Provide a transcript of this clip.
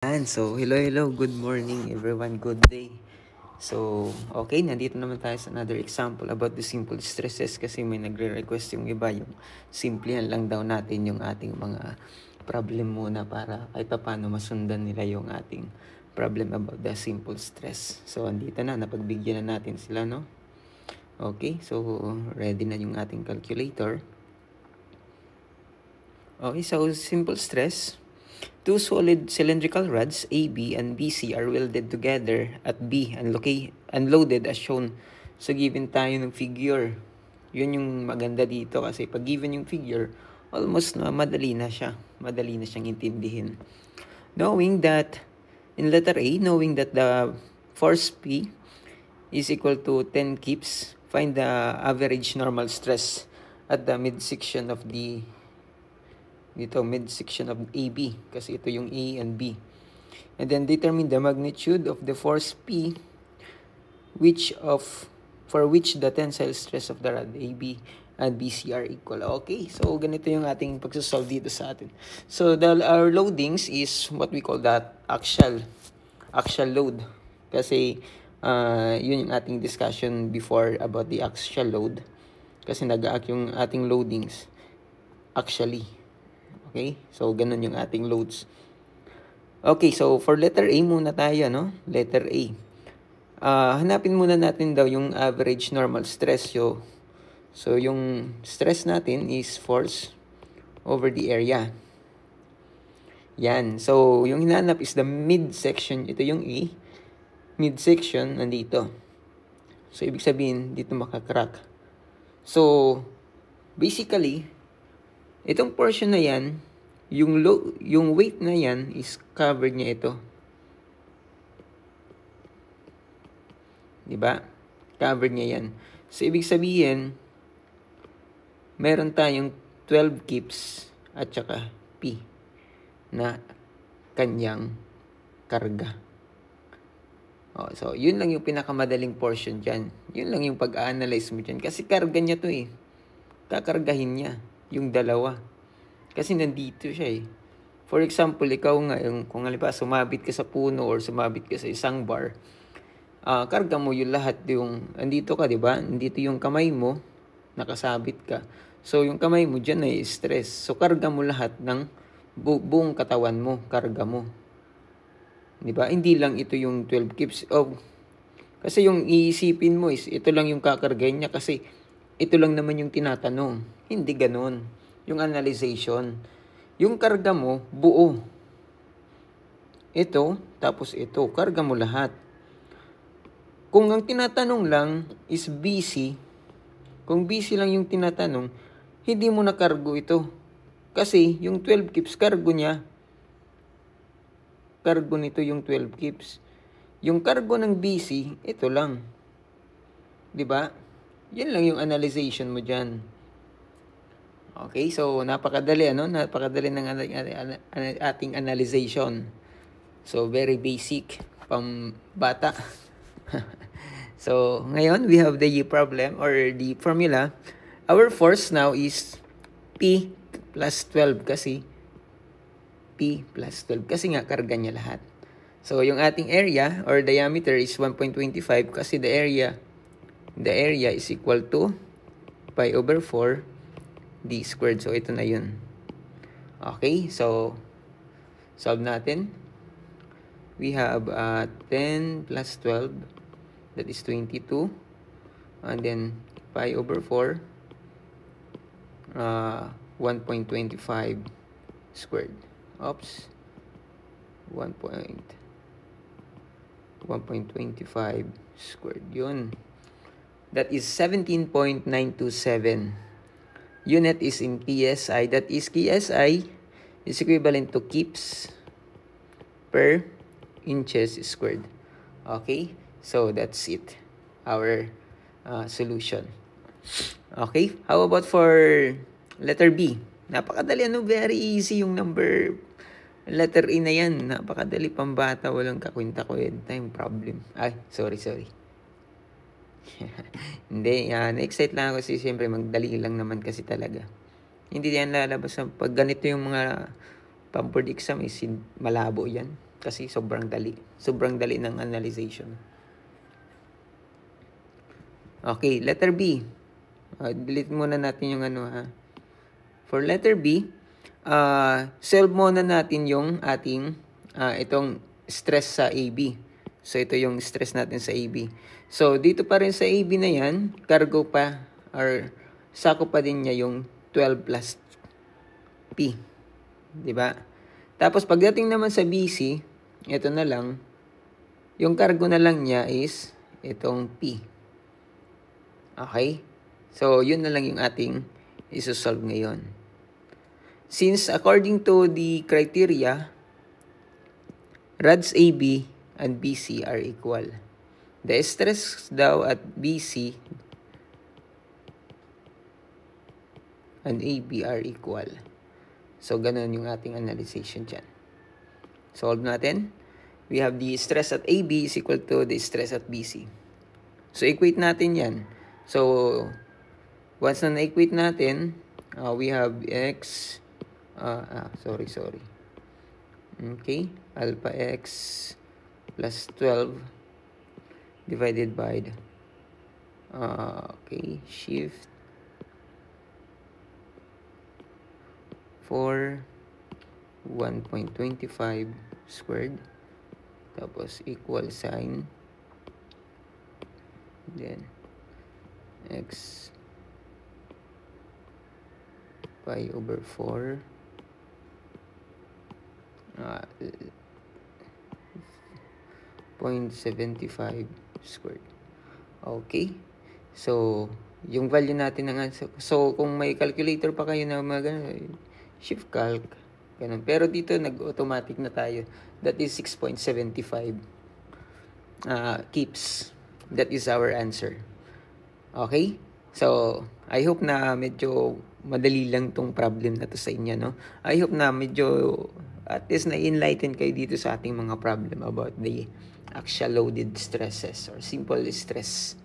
So, hello, good morning everyone, good day. So, okay, nandito naman tayo sa another example about the simple stresses kasi may nagre-request yung iba, yung simplihan lang daw natin yung ating mga problem muna para kahit paano masundan nila yung ating problem about the simple stress. So, andito na, napagbigyan na natin sila, no? Okay, so ready na yung ating calculator. Okay, so simple stress. Two solid cylindrical rods, AB and BC, are welded together at B and loaded as shown. So, given tayo ng figure. Yun yung maganda dito kasi pag given yung figure, almost na madali na siya. Madali na siyang intindihin. Knowing that the force P is equal to 10 kips, find the average normal stress at the midsection of AB kasi ito yung A and B. And then determine the magnitude of the force P for which the tensile stress of the rod AB and BC are equal. Okay, so ganito yung ating pagsasolve dito sa atin. So our loadings is what we call that axial load. Kasi yun yung ating discussion before about the axial load. Kasi nag-act yung ating loadings axially. Okay? So, ganun yung ating loads. Okay, so for letter A muna tayo, no? Letter A. Hanapin muna natin daw yung average normal stress. So yung stress natin is force over the area. Yan. So, yung hinanap is the midsection. Ito yung A. Midsection, nandito. So, ibig sabihin, dito makakrack. So, basically, itong portion na yan, yung weight na yan is covered niya ito. Diba? Covered niya yan. So, ibig sabihin, meron tayong 12 kips at saka P na kanyang karga. So, yun lang yung pinakamadaling portion dyan. Yun lang yung pag-analyze mo dyan. Kasi karga niya to eh. Kakargahin niya yung dalawa. Kasi nandito siya eh. For example, ikaw nga, kung halimbawa sumabit ka sa puno or sumabit ka sa isang bar, karga mo yung lahat yung, andito ka, di ba? Andito yung kamay mo, nakasabit ka. So, yung kamay mo dyan ay stress. So, karga mo lahat ng buong katawan mo, karga mo. Di ba? Hindi lang ito yung 12 kips. Kasi yung iisipin mo is, ito lang yung kakargahin niya kasi ito lang naman yung tinatanong. Hindi ganun. Yung analyzation. Yung karga mo, buo. Ito, tapos ito. Karga mo lahat. Kung ang tinatanong lang is BC, kung BC lang yung tinatanong, hindi mo na kargo ito. Kasi yung 12 kips, kargo niya. Kargo nito yung 12 kips. Yung kargo ng BC, ito lang. 'Di ba? Yan lang yung analyzation mo diyan. Okay, so napakadali Napakadali ng ating analyzation. So very basic pang bata. So ngayon we have the problem or the formula. Our force now is P plus 12 kasi P plus 12 kasi nga karga niya lahat. So yung ating area or diameter is 1.25 kasi the area is equal to pi over 4 d squared. So ito na yun. Okay, so solve natin. We have 10 plus 12, that is 22, and then pi over 4, 1.25 squared. Oops. 1.25 squared. Yun. That is 17.927. Unit is in PSI. That is PSI is equivalent to kips per inches squared. Okay? So, that's it. Our solution. Okay? How about for letter B? Napakadali. Very easy yung letter A na yan. Napakadali, pambata. Walang kakwenta-kwenta yung problem. Ay, sorry. Hindi, na-excite lang ako kasi siyempre magdali lang naman kasi talaga. Hindi yan lalabas. Pag ganito yung mga pamboard exam is malabo yan. Kasi sobrang dali. Sobrang dali ng analyzation. Okay, letter B. Delete muna natin yung ano ha. For letter B, solve muna natin yung ating itong stress sa AB. So, ito yung stress natin sa AB. So, dito pa rin sa AB na yan, cargo pa or sako pa din niya yung 12 plus P. Diba? Tapos, pagdating naman sa BC, ito na lang, yung cargo na lang niya is itong P. Okay? So, yun na lang yung ating isosolve ngayon. Since according to the criteria, rods AB and BC are equal. The stress daw at BC and AB are equal. So, ganun yung ating analyzation dyan. Solve natin. We have the stress at AB is equal to the stress at BC. So, equate natin yan. So, once na na-equate natin, we have X, sorry. Okay, alpha X plus 12 divided by, okay, shift 4, 1.25 squared, tapos equal sign, then X pi over 4 0.75 squared. Okay. So, yung value natin ng answer. So, kung may calculator pa kayo na shift calc, ganun. Pero dito, nag-automatic na tayo. That is 6.75 keeps. That is our answer. Okay? So, I hope na medyo madali lang tong problem na to sa inyo, no? I hope na medyo at least na-enlighten kayo dito sa ating mga problem about the axial loaded stresses or simple stress